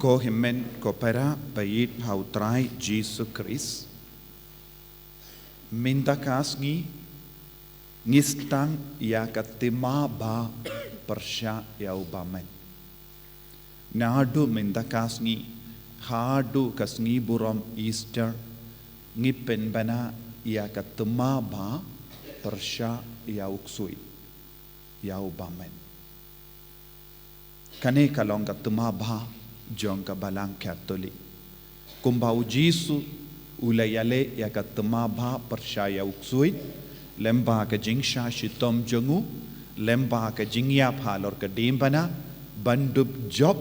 Ko himen ko para bayit hautrai Jesus Christ. Minta kasngi ngistang ya katima ba persya ya ubamen. Nadu minta kasngi hadu kasngi buram Easter ngipen bana ya katima ba persya ya uksui ya ubamen. Kane kalong katima ba jong ka balang Katolik. Kumbau Jisu ulayale ya katema ba percaya uksui lemba ka jingsha shitom jongu lemba ka jingya phalor ka dimbana bandub job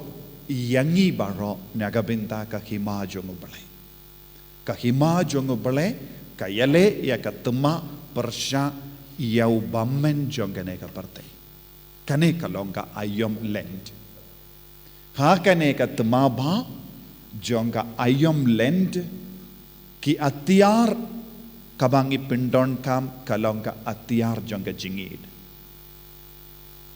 yangi baro nagabinta ka hima jongu bale ka yale ya katema persya ya ubamen jongane ka parte kane kalong ka ayom lend Hakane ka temaba jonga ayom lend ki atiar kabangi pindon kam kalong ka atiar jonga jingid.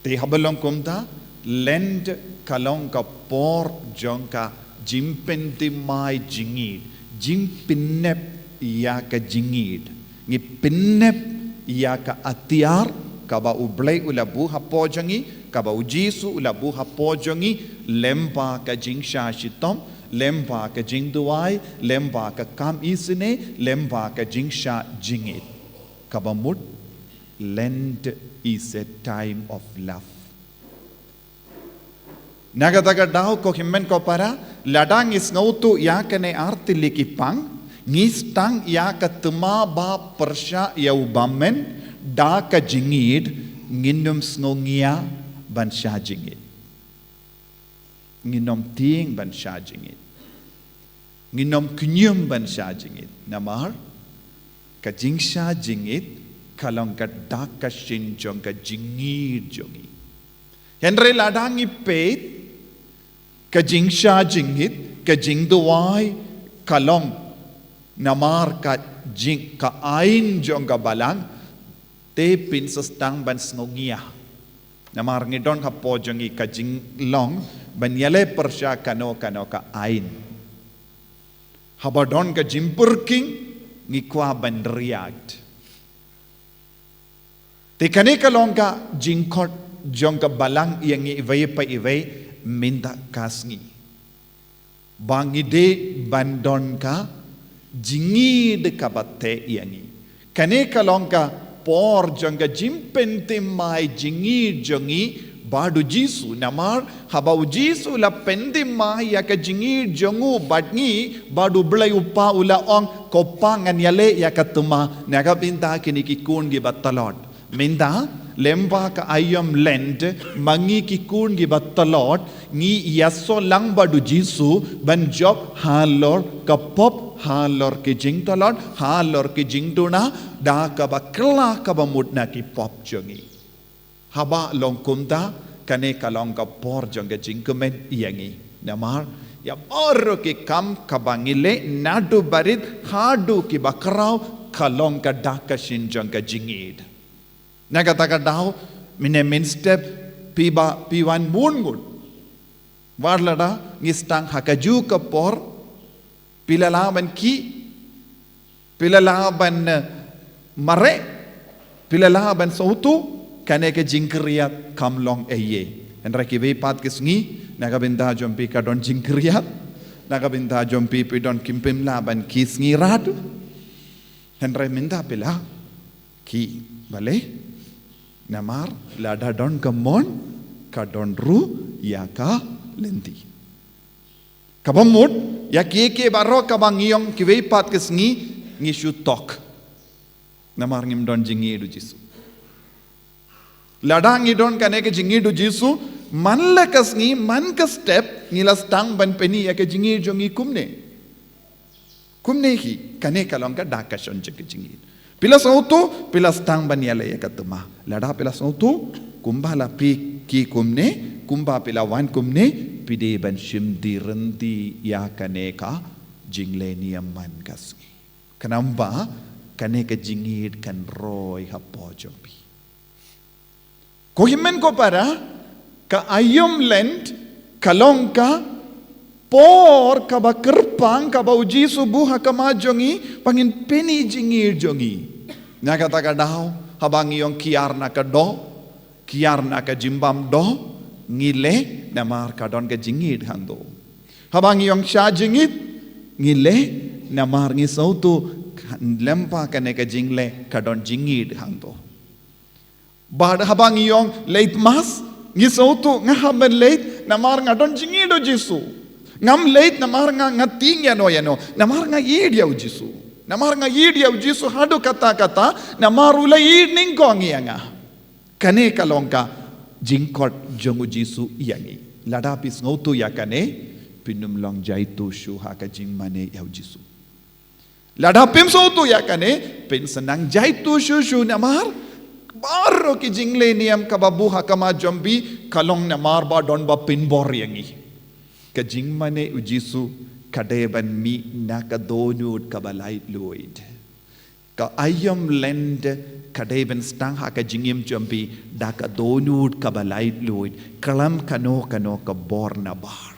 Te habalong kumta lend kalong ka por jonga jimpenti mai jingid. Jimpinep ya ka jingid. Ngi pinep ya ka atiar kaba ublay ulabu hapo jongi kaba ujisu ulabu hapo jongi lemba ka jingsha shitom lemba ka jingduai lemba ka kam isine lemba ka jingsha jingit kabamut Lent is a time of love nagataga daw ko himmen ko para ladang is ngautu ya kane arti likipang ngistang ya ka tumaba persya ya ubamen da ka jingid nginum sngongia ban sha jingid nginom ting ban sha jingit nginom kunyum ban sha jingit namar ka jingsha jingit kalong ka daka shin jong ka jingir jongi henry ladangi pet ka jingsha jingit ka jingduai kalong namar ka jing ka ain jong ka balang te pinsastang ban sngogia namar ngidon ka po jongi ka jinglong banyale persya kano ka ain habadon ka jimpurking ngikwa bandriag te kane kalong ka jingkot jong ka balang yang iway pa iway minta kasngi bangide bandon ka jingid ka batte yangi kane kalong ka por jong ka jimpente mai jingid jongi Badu Jisu namar habau Jisu la pendi ma ya ka jingir jongu badngi badu blai upa ula ong kopangan yale ya katuma naga binta kini kikun gi batalot minda lemba ka ayom lend mangi kikun gi batalot ngi yaso lang badu Jisu ban job halor ka pop halor ki jing talot halor ki jing duna da ka bakla ka bamudna ki pop jongi haba long kumta kane kalong ka por jong jingkumen yangi namar ya or ki kam kabangile nadu barit hadu ki bakrau kalong ka dakashin jong jingid nagata ka daw mine min step piwan mungun warlada ngistang hakaju ka por pilalaban mare pilalaban sautu kane ke jingkriat kamlong eye endra ki ve pat kisngi nagabinda jompi ka don jingkriat nagabinda jompi pi don kimpim laban kisngi rat endra minda pila ki bale namar lada don kamon ka don ru ya ka lendi kabamut ya ke baro ka bangyong ki ve pat kisngi ngishu tok namar ngim don jingi du Jisu ladang idon kane ke jingi du Jisu man la kasni man ka step ngila stang ban peni ya ke jingi jongi kumne hi kane kalong ka dakashon ke jingi pilas auto pilas stang ban yale ya katuma lada pilas auto kumba la pi ki kumne kumba pila wan kumne pide ban shim di renti ya kane ka jingle ni man kasni kanamba kane ke jingi kan roy hapo jompi Kohimen ko para ka ayom lent kalong ka por kaba kerpang kaba uji subuh hakama jongi pangin peni jingir jongi nya kata kadau habang yong kiar na kado kiar na ka jimbam do ngile namar kadon ka jingir hando habang yong sha jingit ngile namar ngi sautu lempa kane ka jingle kadon jingir hando bad habang yong late mas ngi sautu ngahaben late namar ngadon jingido jisu ngam late namar ngating yano namar nga yedia jisu namar nga yedia jisu hadu kata namar ula yidning ko ngianga kane kalongka jingkot jongu jisu yangi ladapis ngautu yakane pinum long jaitu shu haka jingmane yau jisu ladapim sautu yakane pin senang jaitu shu namar baro ki jingle niam kababu hakama jombi kalong namar ba don ba pin bor yangi ka jingmane ujisu kadeban mi naka donut kabalait luid ka ayam lend kadeban stang haka jingim jombi daka donut kabalait luid kalam kano ka bor na bar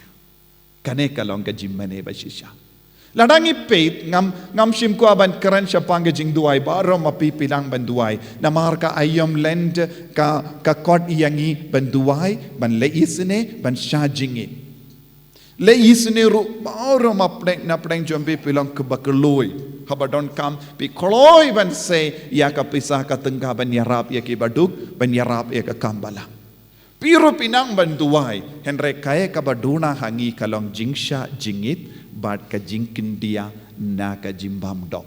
kane kalong ka jingmane basisha ladangi peit ngam shim ko aban karan syapang jing duai baro mapipilang banduai namar ka ayam lend ka kot yangi banduai ban leisne ban shajingi leisne ru baro mapdeng napdeng jombi pilang ke bakeloi habadon kam pi koloi ban se ya ka pisah ka tengah ban yarap ya ki baduk ban yarap ya ka kambala piru pinang banduai henre kae ka baduna hangi kalong jingsha jingit bad ka jingkin dia na ka jimbam dok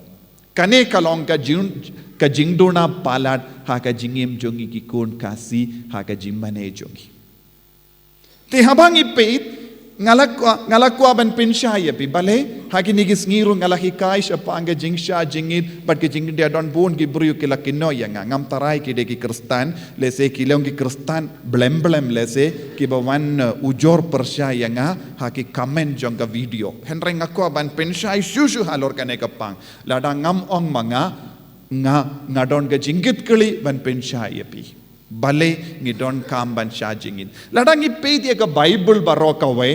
kane kalong ka jingduna palat ha ka jingim jongi ki kon kasi ha ka jimmane jongi te habangi peit ngalakwa ban pinsha ya pi bale ha ki nigis ngiru ngalahi kai shapanga jingsha jingit bad ka jing dia don bun ki bru ki lakino ya ngam tarai ki de ki kristan lese ki long ki kristan blem lese ki bawan ujor persya ya nga ha ki comment jong ka video henreng ngakwa ban pinsha shushu halor kane kapang lada ngam ong manga ngadon ka jingit kali ban pinsha ya pi bale ngi don kam ban sha jingin ladang ipet ya ka bible baroka we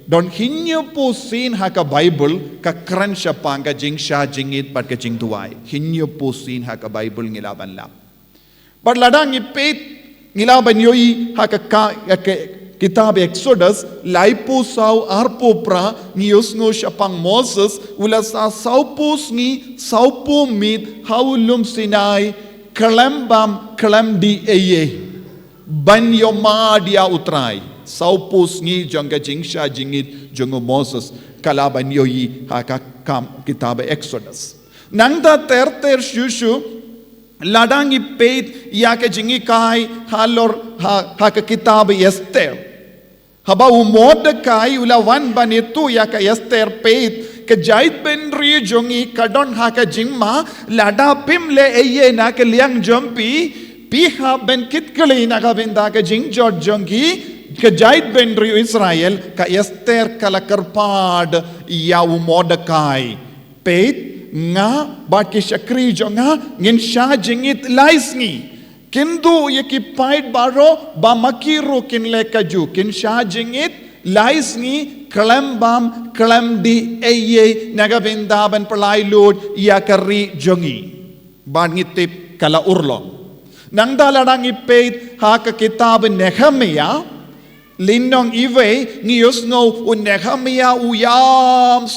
don hinyo po sin ha ka bible ka kran sha panga jing sha jingit pat ka jing duai hinyo po sin ha ka bible ngilaban la but ladang ipet ngilaban yoi ha ka kitab exodus laipo sau arpo pra ngios ngo shapang moses ulasa saupos ngi saupo mit haulum sinai kelembam kelemdi eye ban yoma dia utrai saupus ngi jangga jingsha jingit jongo moses kalaban yoi haka kam kitab exodus nangda ter shushu ladangi peit yaka jingi kai halor haka kitab Esther haba Mordekai ula wan banitu yaka Esther peit ke jait ben ri jongi kadon haka jingma lada pimle eye na ke liang jompi piha ben kitkali na ka benda ke jing jot jongi ke jait ben ri Israel ka Esther kala karpad ya Mordekai peit nga bat ke shakri jonga ngin sha jingit laisngi kindu yeki pait baro ba makiru kin le kaju kin sha jingit laisngi kelembam kelemdi eye naga bendaban pelai lud ya kari jongi ban ngitip kala urlong nang daladang ipet ha ka kitab Nehemia linong iwe ngiyos ngo Nehemia uyam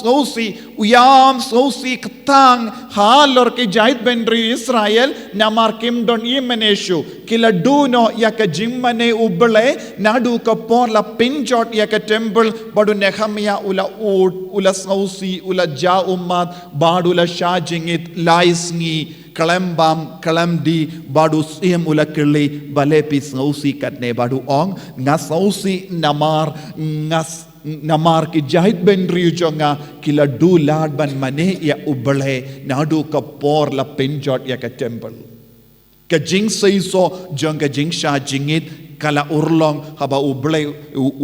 sosi ketang halor ke jait bendri Israel namar kim don yemeneshu kila duno ya ka jimmane ubele nadu ka por la pinjot ya ka temple badu Nehemia ula sosi ula ja ummat badula shajingit laisngi kelembam kelemdi badu sim ula kili balepis ngausi katne badu ong ngasausi namar ki jahit ben riujonga kila du lad ban mane ya ubale nadu ka por la pinjot ya ka temple ka jing seiso jonga jing sha jingit kala urlong haba ubale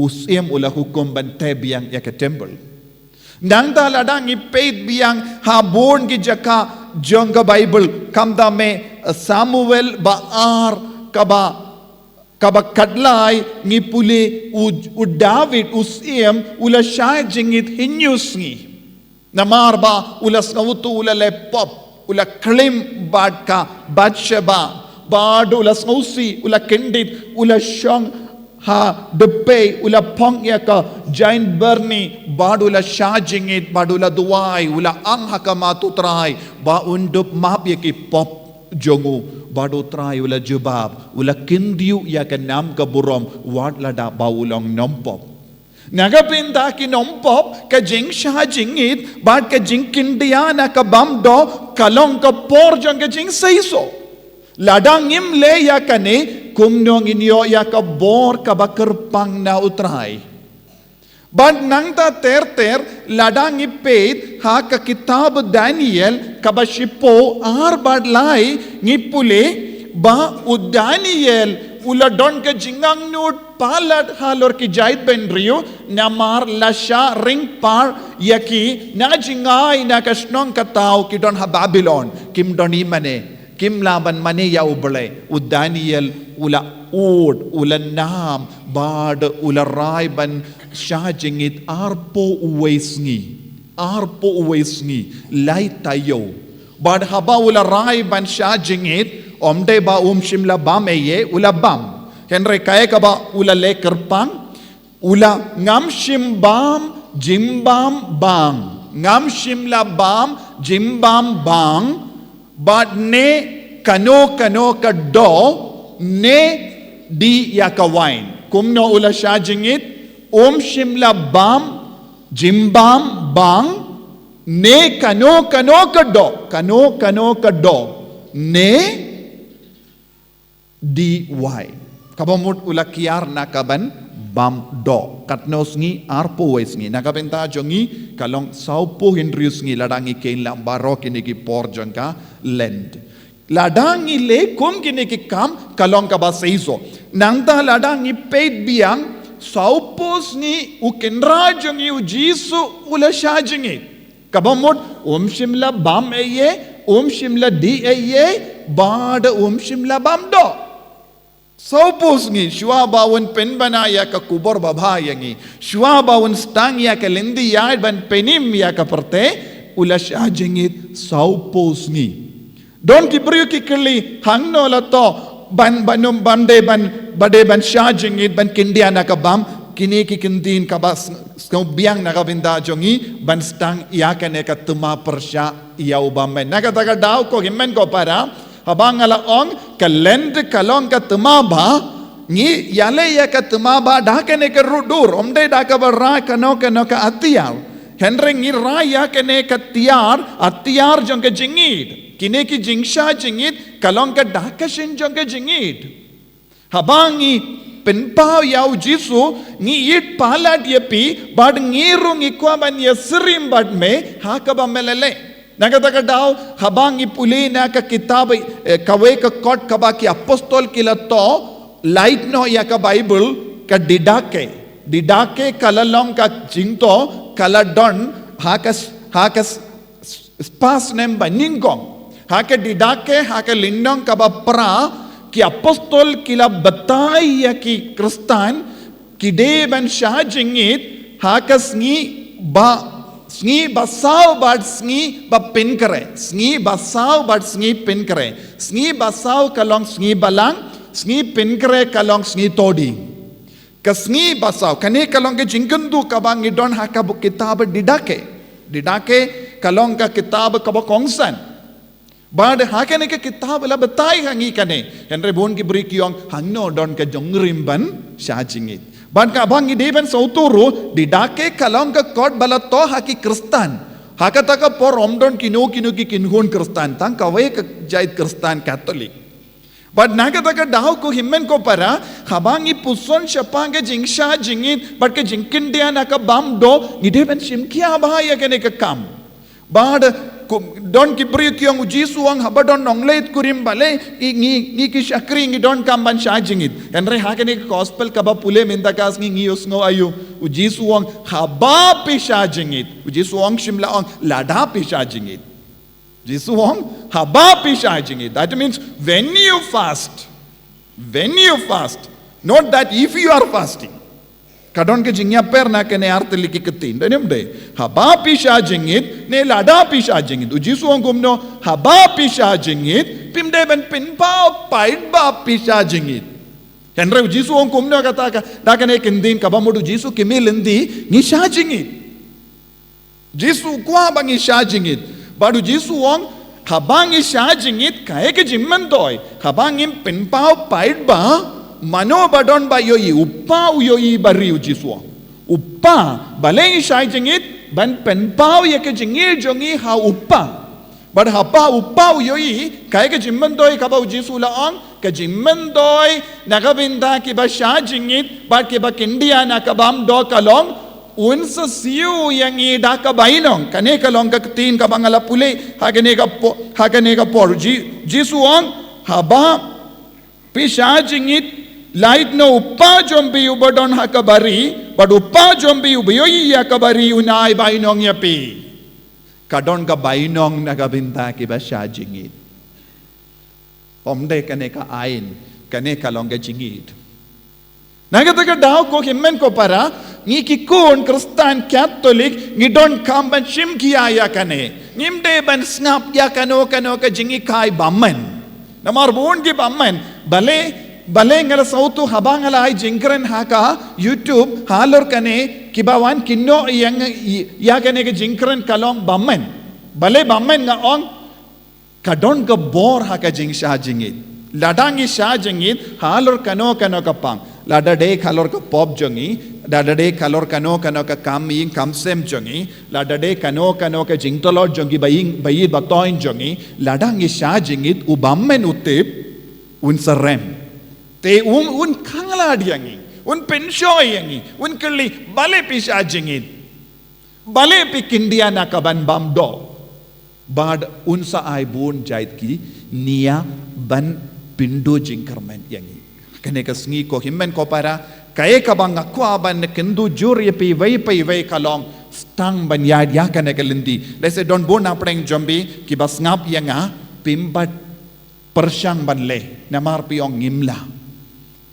usim ula hukum ban tebiang ya ka temple nang daladang ipet biang habon ki jaka jonga Bible kamda me Samuel baar kaba kabak kadlay ngi puli u David usiem ula shay jingit hinyus ngi namarba ulas ngautu ula lepop ula klim badka Bathsheba bad ulas ngausi ula kendit ula shong ha depe ula pong yaka giant berni badula shajingit badula duai ula ang hakamatutray ba undup map yaki pop jongu badu try ula jubab ula kindiu yaka nam ka burom wad lada baulang nompop nagapinda ki nompop ka jing shajingit bad ka jing kindiana ka bamdo kalong ka por jong ka jing saiso ladang im le yakane kumnong inyo yaka bor kabakerpang na utray. Bad nang ta ter ladang ipet ha ka kitab Daniel kabashipo ar badlay ngipule ba u Daniel uladon ka jingang nut palat halor ki jait ben rio namar lasha ring par yaki na jingay na kasnong kataw ki don ha Babylon kim doni mane kim laban mane ya ubale u Daniel ula ud ula nam bad ula raiban shajingit arpo uwesngi lai tayo bad haba ula raiban shajingit omde ba shimla bam eye ula bam henry kaya ka ba ula le kerpang ula ngam shimbam jimbam bang ngam shimla bam jimbam bang but ne kano ka do ne di yaka wine kumno ula shajingit shimla bam jimbam bang ne kano ka do ne di wine kabamut ula kiar nakaban bam do katnos ngi arpo wes ngi nakabenta jongi kalong saupo hindrius ngi ladangi kain lambaro kini ki por jongka lend ladangi le kum kini ki kam kalong ka ba seiso nangta ladangi peit biang saupos ngi ukenra jongi u jisu ula shajingi kabamut shimla bam eye shimla di eye bad shimla bam do saupos ngi shwa bawun pen banaya ka kubor babayangi shwa bawun stang ya ka lendi ya ban penim ya ka perte ula shajingit saupos ngi don kibriyo kikli hangno lato ban banum bande ban bade ban shajingit ban kindia na ka bam kini ki kindin ka bas biang na ka binda jongi ban stang ya ka ne ka tuma persya ya ubam na ka taga daw ko himmen ko para habang alaong kalend kalong ka tumaba ngi yale ya ka tumaba dakane ka rudur omde dakaba ra kano ka atiyar henry ngi ra ya kane ka atiyar jong ka jingid kine ki jingsha jingid kalong ka dakashin jong ka jingid habang ngi penpaw yaw jisu ngi it palat yepi bad ngirung ikwa ban yasrim bad me hakaba melele Nagataka daw habang ipuli na ka kitab kawe ka kot kaba ki apostol kila to light no ya ka Bible ka didake kalalong ka jingto kaladon hakas spas nem baningkong haka didake haka lindong kaba pra ki apostol kila batay ya ki kristan ki de ban shajingit hakas ngi ba sngi basaw bad sngi ba pin kare sngi basaw bad sngi pin kare sngi basaw kalong sngi balang sngi pin kare kalong sngi todi ka sngi basaw kane kalong ke jingkandu kabang idon haka bu kitab didake kalong ka kitab kaba kongsan bad haka ne ke kitab la batai hangi kane henry bon ki bri kyong hangno don ka jongrim ban shajingit Ban ka abang ideban sauturo didake kalong ka kot balato haki kristan hakataka por omdon kino ki kinhon kristan tang kawe ka jait kristan katolik but nakataka daw ko himmen ko para habangi puson shapanga jingsha jingit but ka jingkindia naka bam do ideban shimkia bahaya kene ka kam bad don kibri kyong jisu ang habadon nongleit kurim bale ngi ki shakri ngi don kamban shajingit henry hakene gospel kaba pule mendakas ngi usngo ayu jisu ang haba pi shajingit jisu ang shimla ang lada pi shajingit jisu ang haba pi shajingit that means when you fast Not that if you are fasting. Kadon ke jingya per na ke ne arte liki ketin. Denem de. Haba pisha jingit ne lada pisha jingit. Ujisu ang kumno haba pisha jingit pimde ben pinpao paid ba pisha jingit. Henry ujisu ang kumno kata ka dakan e kendin kabamudu jisu kimilindi ni sha jingit. Jisu kwa bangi sha jingit. Badu jisu ang habang sha jingit kae ke jimmandoy. Habang im pinpao paid ba Mano badon ba yoi uppa yoi bari ujiswa. Uppa baleng shai jingit ban penpao ye ke jingir jongi ha uppa. Bad hapa uppa yoi kai ke jimmandoi kaba ujisu laong ke jimmandoi nakabinda ki ba sha jingit bad ke ba kindia nakabam do kalong unsa siu yang i da ka bainong kane kalong ka tin ka bangala pule hagane ka por jisu on haba pisha jingit Light no uppa jombi ubadon hakabari, but uppa jombi ubiyoyi yakabari unai bainong yapi. Kadon ka bainong nagabinta ki ba siya jingit. Omde kane ka ain, kane ka long ka jingit. Nagataka daw ko himmen ko para, ngi kikun Kristan Catholic, ngi don kamban shim kiyaya kane. Ngimde ban snap ya kano ka jingi kai bamman. Namar buon ki bamman, Bale ngala sautu habangala ay jingkren haka YouTube halor kane kibawan kinno yang ya kane ke jingkren kalong bammen bale bammen nga ong kadon ka bor haka jing sha jingit ladangi sha jingit halor kano kapang lada de halor ka pop jongi lada de halor kano ka kaming kamsem jongi lada de kano ka jingtolor jongi bayi batoin jongi ladangi sha jingit u bammen utip un sarem Te kangalad yangi, penshoy yangi, kali bale pisha jingit, bale pikindia na kaban bamdo, bad unsa ay bun jait ki niya ban pindo jingkarmen yangi. Kane kasngi ko himmen ko para kaya kabang ako aban na kendu juri pi way kalong stang ban yad ya kane kalindi. Let's say don bun apreng jombi ki bas ngap yanga pimbat persyang banle namar piong ngimla.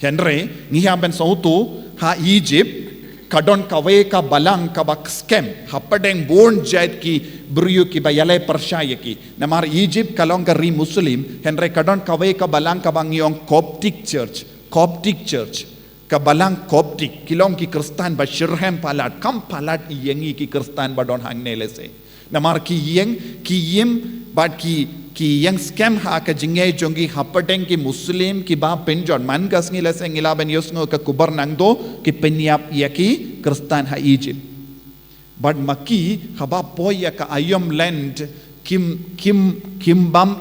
Henry, ngihamben sautu ha Egypt kadon kawe ka balang ka bak scam hapadeng born jait ki bruyu ki bayale persaya ki namar Egypt kalong ka ri Muslim Henry kadon kawe ka balang ka bangyong Coptic church ka balang Coptic kilong ki Kristan ba shirhem palat kam palat yengi ki Kristan ba don hangne lese namar ki yem bad ki yang scam ha ka jingay jongi hapadeng ki Muslim ki ba penjon man gas ngila se ngila ben yosngo ka kubar nangdo ki penyap yaki Kristan ha Egypt bad maki haba poya ka ayom land kim bam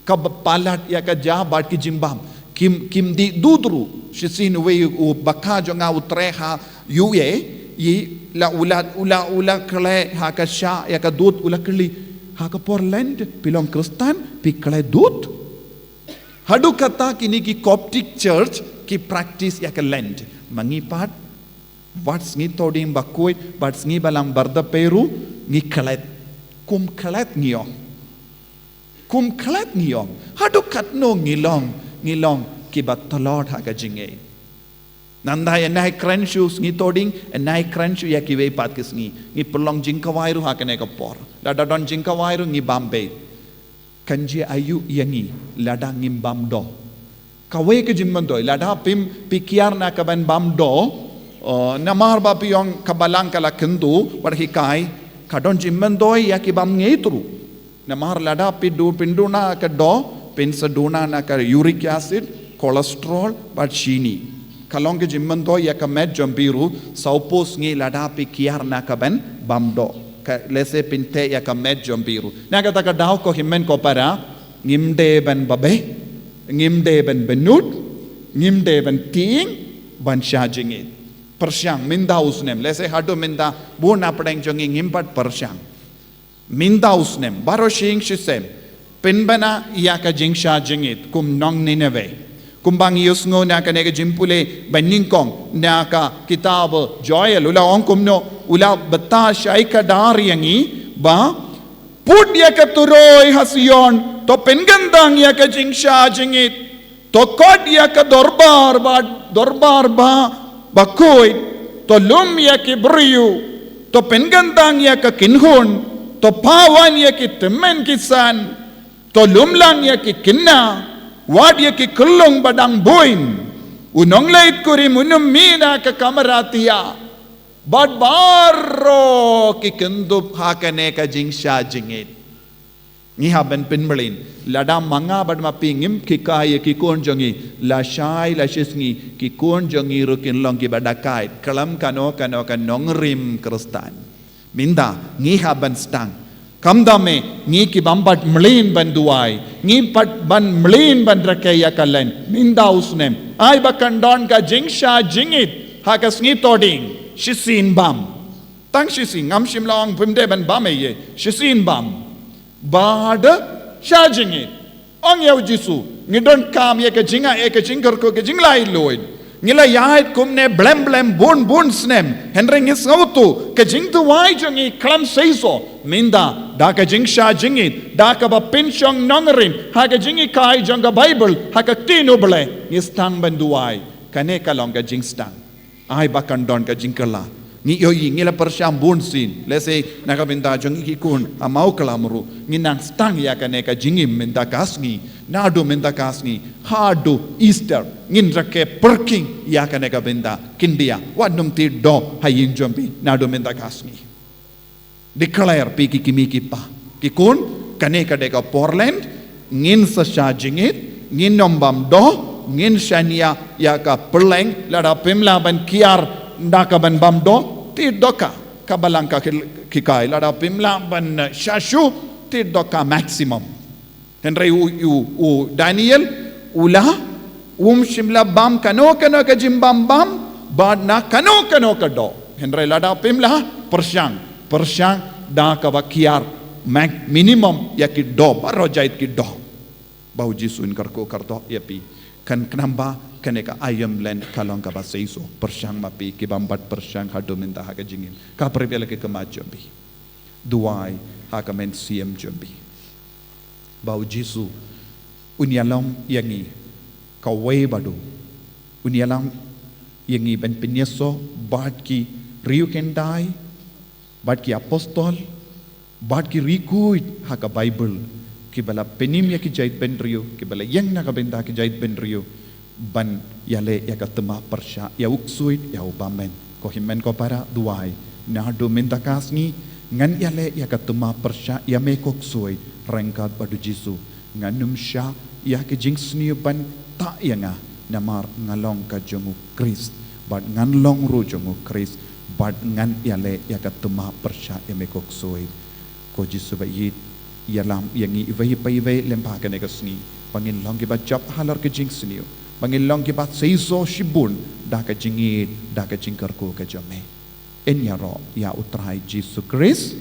ka palat ya ka ja bad ki jimbam kim di dudru shisin we u bakha jonga utreha yuye yi la ula kle ha ka sha ya ka dud ula kli haka Portland pilong Kristan piklay dut hadu kata kini ki Coptic church ki practice ya ka land mangipat what's ngi todim bakoy what's ngi balang barda peru ngi klet kum klet ngiyong hadu katno ngilong ki batalot haka jinge nanda enai crunchus ngi toding enai crunchu ya ki we pat kis ngi pelong jingkawairu hakane ka por lada don jingkawairu ngi Bombay kanji ayu yangi lada ngim bamdo kawe ke jimmando lada pim pikiar na ka ban bamdo namar ba piyong kabalang kala kendu warhikai kadon jimmando ya ki bam ngeitru namar lada pinduna ka do pinsaduna na ka uric acid cholesterol but chini kalong ke jimmando ya ka med jambiru saupos ngi ladapi kiar na ka ben bamdo ka lese pinte ya ka med jambiru naga taka daw ko himmen ko para ngimde ben babe ngimde ben benut ngimde ben ting ban shajingi persyang minda usnem lese hadu minda bu na padeng jongi ngimpat persyang minda usnem baro shing shisem pinbana ya ka jingsha jingit kum nong nineve kumbang yusngo na ka nega jimpule banyingkong na ka kitab joyal ula ong kumno ula bata shay ka dariyangi ba pud ya ka turoy hasyon to pengandang ya ka jingsha jingit Tokot ya ke dorbar ba bakoi, to lum ya ke beriu, to pengandang ya ke kinhun, to pawan ya ke temen kisan, to lumlang ya ke kinna, wad ya ke kulung badang buin, unong lait kuri munum mina ke kamaratia, bad baro ke kendup hakane ka jingsha jingit. Ngiha ben pinmelin, lada manga bad mapingim kikaya kikon jongi, la shai la shisngi kikon jongi rukin long ki badakait, kalam kano kan nongrim kristan. Minda ngiha ben stang, kamdame ngi ki bambat melin ban duai, ngi pat ban melin ban rakaya kalen, minda usnem, ay bakan don ka jingsha jingit, hakas ngi toding, shisin bam, tang shisin, ngam shimlaong pimde ban bameye, shisin bam. Bada shajingi ong yaw jisu ngidon kam ye ke jinga e ke jingkar ko ke jinglai loid ngila yait kumne blem bun snem henre ngis ngautu ke jingtu wai jongi klam seiso minda da ke jing shajingi da ka ba pinchong nongrin ha ke jingi kai jonga bible ha ka tinu ble ngis tang banduai kane ka long ka jing stang ai bakan don ka jingkala ni yoyi ngila persyam bun sin lese nakabinda jongi kikun amau kalamru nginang stang ya kane ka jingim minta kasngi nadu minta kasngi hadu easter ngin rake perking ya kane ka binda kindia wadum ti do hayin jombi nadu minta kasngi declare pi kimiki pa kikun kane ka de ka portland ngin sa jingit ngin nombam do ngin shania ya ka perleng lada pimla ban kiar ndaka ban bam do ti doka kabalangka kikai lada pimla ban shashu ti doka maximum henry u Daniel ula shimla bam kano ka jimbam bam bad na kano ka do henry lada pimla persyang da ka bakiar minimum ya ki do baro jait ki do bau jisun karko karto yapi kan kenamba kaneka ayam len kalong ka baseiso persyang mapi ki bambat persyang hadu minta ha ka jingin ka prevela ke kamajombi duai ha ka men siem jombi bau jisu unyalam yangi ka we badu unyalam yangi ben pinyeso bad ki riu kendai bad ki apostol bad ki rikuit ha ka bible ki bala penim ya ki jait ben riu ki bala yang na ka benda ki jait ben riu ban yale ya katema persya ya uksuit ya ubamen ko himen ko para duai na do minta kasngi ngan yale ya katema persya ya me koksuit rengkat badu jisu nganum sya ya ke jingsni ban ta yanga namar ngalong ka jongu kris bad ngan long ru jongu kris bad ngan yale ya katema persya ya me koksuit ko jisu ba yit yalam yangi iwai pai lempa ka negasni pangin long ki ba jap halar ke jingsni Pangilong kibat seiso shibun daka jingit daka jingkar ko ka jame. Enyaro ya utrai Jesu Christ